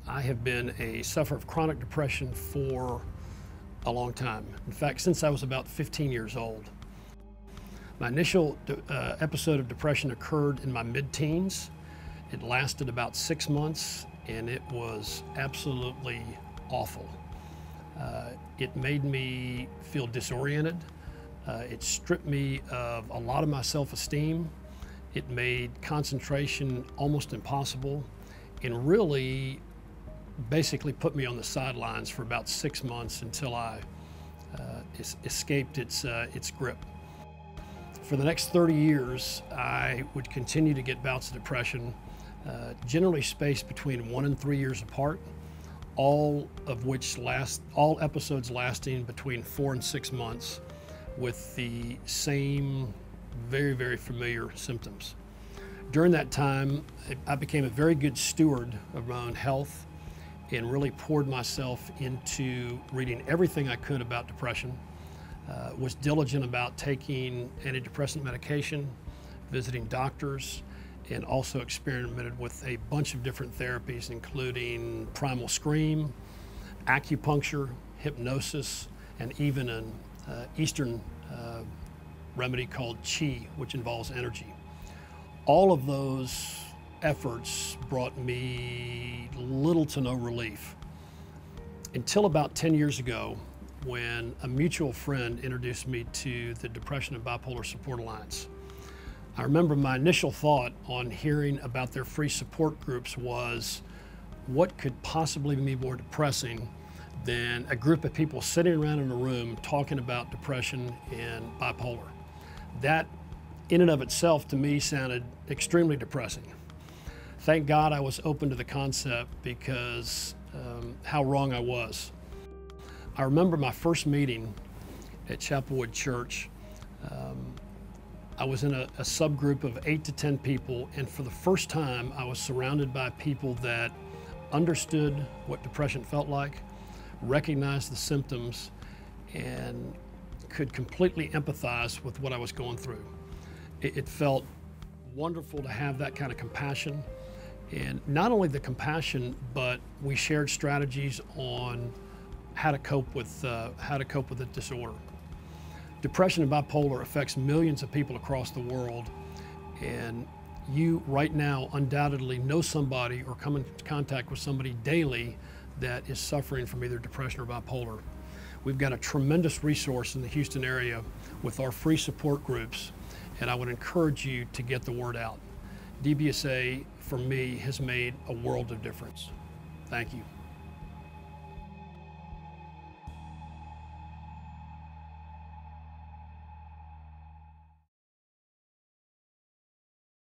I have been a sufferer of chronic depression for a long time. In fact, since I was about 15 years old. My initial episode of depression occurred in my mid-teens. It lasted about 6 months, and it was absolutely awful. It made me feel disoriented. It stripped me of a lot of my self-esteem. It made concentration almost impossible, and really basically put me on the sidelines for about 6 months until I escaped its grip. For the next 30 years, I would continue to get bouts of depression, generally spaced between 1 and 3 years apart, all episodes lasting between 4 and 6 months with the same very, very familiar symptoms. During that time, I became a very good steward of my own health and really poured myself into reading everything I could about depression, was diligent about taking antidepressant medication, visiting doctors, and also experimented with a bunch of different therapies, including primal scream, acupuncture, hypnosis, and even an Eastern remedy called Qi, which involves energy. All of those efforts brought me little to no relief until about 10 years ago, when a mutual friend introduced me to the Depression and Bipolar Support Alliance. I remember my initial thought on hearing about their free support groups was, what could possibly be more depressing than a group of people sitting around in a room talking about depression and bipolar? That in and of itself to me sounded extremely depressing. Thank God I was open to the concept, because how wrong I was. I remember my first meeting at Chapelwood Church. I was in a subgroup of 8 to 10 people, and for the first time I was surrounded by people that understood what depression felt like, recognized the symptoms, and could completely empathize with what I was going through. It felt wonderful to have that kind of compassion, and not only the compassion, but we shared strategies on how to cope with the disorder. Depression and bipolar affects millions of people across the world, and you right now undoubtedly know somebody or come into contact with somebody daily that is suffering from either depression or bipolar. We've got a tremendous resource in the Houston area with our free support groups, and I would encourage you to get the word out. DBSA, for me, has made a world of difference. Thank you.